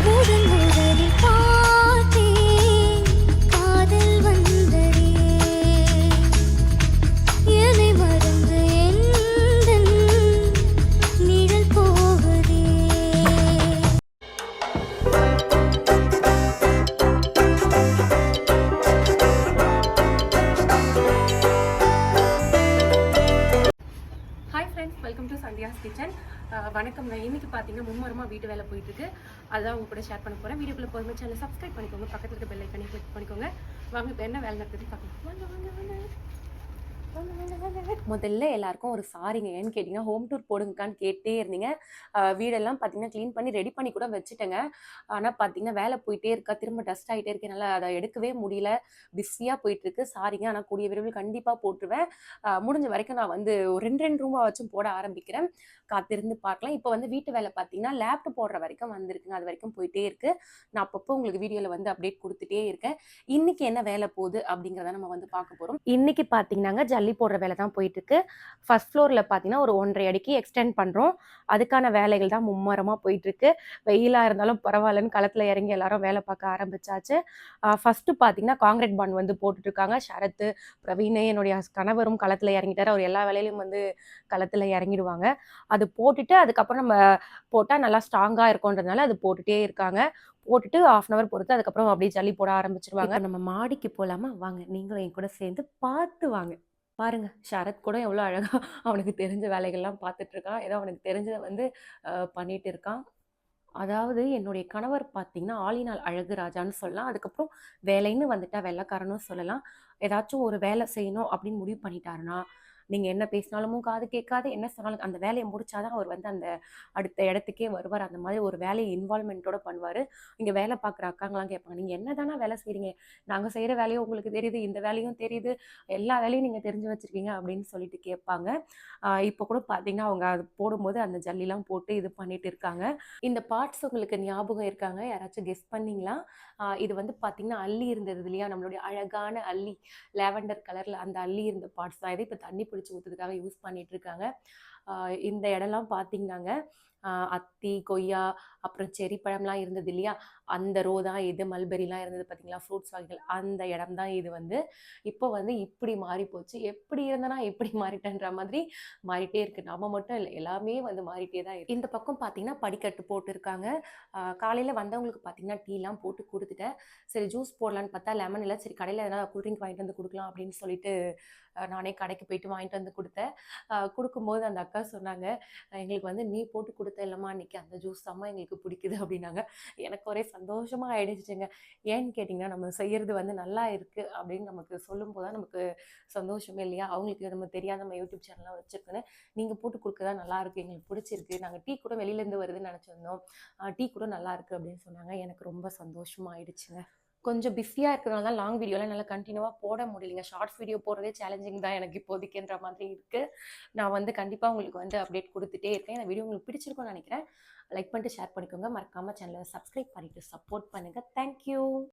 முதன் முதலில் பார்த்தேன் காதல் வந்ததே என்னை மறந்து எந்தன் நிழல் போகுதே. Hi friends, welcome to Sandhya's kitchen. வணக்கம்ங்க. இன்றைக்கி பார்த்தீங்கன்னா மும்மரமாக வீட்டு வேலை போயிட்டுருக்கு. அதுதான் உங்க கூட ஷேர் பண்ண போகிறேன். வீடியோக்குள்ளே போகும்போது சேனலை சப்ஸ்கிரைப் பண்ணிக்கோங்க, பக்கத்தில் இருக்க பெல் ஐக்கனை கிளிக் பண்ணிக்கோங்க. வாங்க இப்போ என்ன வேலை நடக்குது பார்க்கலாம். வாங்க வாங்க வாங்க முதல்ல எல்லாருக்கும் ஒரு சாரிங்க. ஏன்னு கேட்டிங்கன்னா ஹோம் டூர் போடுங்கக்கான்னு கேட்டே இருந்தீங்க. வீடெல்லாம் பார்த்தீங்கன்னா க்ளீன் பண்ணி ரெடி பண்ணி கூட வச்சுட்டேங்க. ஆனால் பார்த்தீங்கன்னா வேலை போயிட்டே இருக்கா, திரும்ப டஸ்ட் ஆகிட்டே இருக்கனால அதை எடுக்கவே முடியல. பிஸியாக போயிட்டுருக்கு. சாரிங்க. ஆனால் கூடிய விரைவில் கண்டிப்பாக போட்டுருவேன். முடிஞ்ச வரைக்கும் நான் வந்து ஒரு 2 ரூபா வச்சும் போட ஆரம்பிக்கிறேன். காத்திருந்து பார்க்கலாம். இப்போ வந்து வீட்டு வேலை பார்த்தீங்கன்னா லேப்டாப் போடுற வரைக்கும் வந்திருக்குங்க. அது வரைக்கும் போயிட்டே இருக்கு. நான் அப்பப்போ உங்களுக்கு வீடியோவில் வந்து அப்டேட் கொடுத்துட்டே இருக்கேன். இன்னைக்கு என்ன வேலை போகுது அப்படிங்கிறத நம்ம வந்து பார்க்க போகிறோம். இன்னைக்கு பார்த்தீங்கன்னாங்க ஜல்லி போடுற வேலை தான் போயிட்டு இருக்கு. ஃபர்ஸ்ட் ஃப்ளோரில் பார்த்தீங்கன்னா ஒரு 1.5 அடிக்கு எக்ஸ்டெண்ட் பண்ணுறோம். அதுக்கான வேலைகள் தான் மும்மரமாக போயிட்டு இருக்கு. வெயிலாக இருந்தாலும் பரவாயில்லன்னு களத்தில் இறங்கி எல்லாரும் வேலை பார்க்க ஆரம்பிச்சாச்சு. ஃபர்ஸ்ட்டு பார்த்தீங்கன்னா காங்கிரீட் பாண்ட் வந்து போட்டுட்டு இருக்காங்க. சரத்து, பிரவீன், என்னுடைய கணவரும் களத்தில் இறங்கிட்டாரு. அவர் எல்லா வேலையிலும் வந்து களத்தில் இறங்கிடுவாங்க. அது போட்டுட்டு அதுக்கப்புறம் நம்ம போட்டால் நல்லா ஸ்ட்ராங்காக இருக்கும்ன்றதுனால அது போட்டுட்டே இருக்காங்க. போட்டுட்டு 1/2 அன் ஹவர் பொறுத்து அதுக்கப்புறம் அப்படியே ஜல்லி போட ஆரம்பிச்சிருவாங்க. நம்ம மாடிக்கு போகலாமா? வாங்க, நீங்களும் என் கூட சேர்ந்து பார்த்து வாங்க. பாருங்க, சரத் கூட எவ்வளோ அழகா அவனுக்கு தெரிஞ்ச வேலைகள்லாம் பார்த்துட்டு இருக்கான். ஏதோ அவனுக்கு தெரிஞ்சதை வந்து பண்ணிட்டு இருக்கான். அதாவது என்னுடைய கணவர் பார்த்தீங்கன்னா ஆளினால் அழகு ராஜான்னு சொல்லலாம். அதுக்கப்புறம் வேலைன்னு வந்துட்டா வெள்ளைக்காரனும் சொல்லலாம். ஏதாச்சும் ஒரு வேலை செய்யணும் அப்படின்னு முடிவு பண்ணிட்டாருன்னா, நீங்கள் என்ன பேசினாலும் காது கேட்காது, என்ன சொன்னாலும் அந்த வேலையை முடிச்சாதான் அவர் வந்து அந்த அடுத்த இடத்துக்கே வருவார். அந்த மாதிரி ஒரு வேலையை இன்வால்மெண்ட்டோட பண்ணுவார். இங்கே வேலை பார்க்குற அக்காங்களாம் கேட்பாங்க, நீங்கள் என்ன தானே வேலை செய்கிறீங்க? நாங்கள் செய்கிற வேலையும் உங்களுக்கு தெரியுது, இந்த வேலையும் தெரியுது, எல்லா வேலையும் நீங்கள் தெரிஞ்சு வச்சுருக்கீங்க அப்படின்னு சொல்லிட்டு கேட்பாங்க. இப்போ கூட பார்த்தீங்கன்னா அவங்க அது போடும்போது அந்த ஜல்லிலாம் போட்டு இது பண்ணிட்டு இருக்காங்க. இந்த பார்ட்ஸ் உங்களுக்கு ஞாபகம் இருக்காங்க? யாராச்சும் கெஸ் பண்ணீங்களா? இது வந்து பார்த்தீங்கன்னா அல்லி இருந்தது இல்லையா? நம்மளுடைய அழகான அல்லி, லாவெண்டர் கலரில் அந்த அல்லி இருந்த பார்ட்ஸ் தான் இது. இப்போ தண்ணி பிடிச்சி ஊற்றுறதுக்காக யூஸ் பண்ணிட்டு இருக்காங்க. இந்த இடம்லாம் பார்த்தீங்கன்னாங்க அத்தி, கொய்யா, அப்புறம் செரி பழம்லாம் இருந்தது இல்லையா? அந்த ரோ தான் இது. மல்பெரிலாம் இருந்தது பார்த்தீங்களா? ஃப்ரூட்ஸ் வகைகள். அந்த இடம் தான் இது வந்து. இப்போ வந்து இப்படி மாறி போச்சு. எப்படி இருந்தனா எப்படி மாறிட்டேன்ற மாதிரி மாறிட்டே இருக்கு. நம்ம மட்டும் இல்லை, எல்லாமே வந்து மாறிட்டே தான் இருக்கு. இந்த பக்கம் பார்த்தீங்கன்னா படிக்கட்டு போட்டிருக்காங்க. காலையில் வந்தவங்களுக்கு பார்த்தீங்கன்னா டீலாம் போட்டு கொடுத்துட்டேன். சரி ஜூஸ் போடலான்னு பார்த்தா லெமன் இல்லை. சரி கடையில் எதனா கூல்ட்ரிங்க் வாங்கிட்டு வந்து கொடுக்கலாம் அப்படின்னு சொல்லிட்டு நானே கடைக்கு போயிட்டு வாங்கிட்டு வந்து கொடுத்தேன். கொடுக்கும்போது அந்த அக்கா சொன்னாங்க, எங்களுக்கு வந்து நீ போட்டு கொடுத்த இல்லைம்மா அன்றைக்கி அந்த ஜூஸ் தாம்மா எங்களுக்கு பிடிக்குது அப்படின்னாங்க. எனக்கு ஒரே சந்தோஷமாக ஆயிடுச்சுங்க. ஏன்னு கேட்டிங்கன்னா நம்ம செய்கிறது வந்து நல்லா இருக்குது அப்படின்னு நமக்கு சொல்லும்போது தான் நமக்கு சந்தோஷமே இல்லையா? அவங்களுக்கு நம்ம தெரியாத நம்ம யூடியூப் சேனல்லாம் வச்சுருக்குன்னு நீங்கள் போட்டு கொடுக்கதான் நல்லாயிருக்கு, எங்களுக்கு பிடிச்சிருக்கு, நாங்கள் டீ கூட வெளியிலேருந்து வருதுன்னு நினச்சிருந்தோம், டீ கூட நல்லா இருக்குது அப்படின்னு சொன்னாங்க. எனக்கு ரொம்ப சந்தோஷமாக ஆயிடுச்சுங்க. கொஞ்சம் பிஸியாக இருக்கிறனால தான் லாங் வீடியோலாம் என்னால் கண்டினியூவாக போட முடியலைங்க. ஷார்ட்ஸ் வீடியோ போடுறதே சேலஞ்சிங் தான் எனக்கு இப்போதைக்குன்ற மாதிரி இருக்குது. நான் வந்து கண்டிப்பாக உங்களுக்கு வந்து அப்டேட் கொடுத்துட்டே இருக்கேன். இந்த வீடியோ உங்களுக்கு பிடிச்சிருக்கும்னு நினைக்கிறேன். லைக் பண்ணிட்டு ஷேர் பண்ணிக்கோங்க. மறக்காமல் சேனலை சப்ஸ்கிரைப் பண்ணிவிட்டு சப்போர்ட் பண்ணுங்கள். தேங்க்யூ.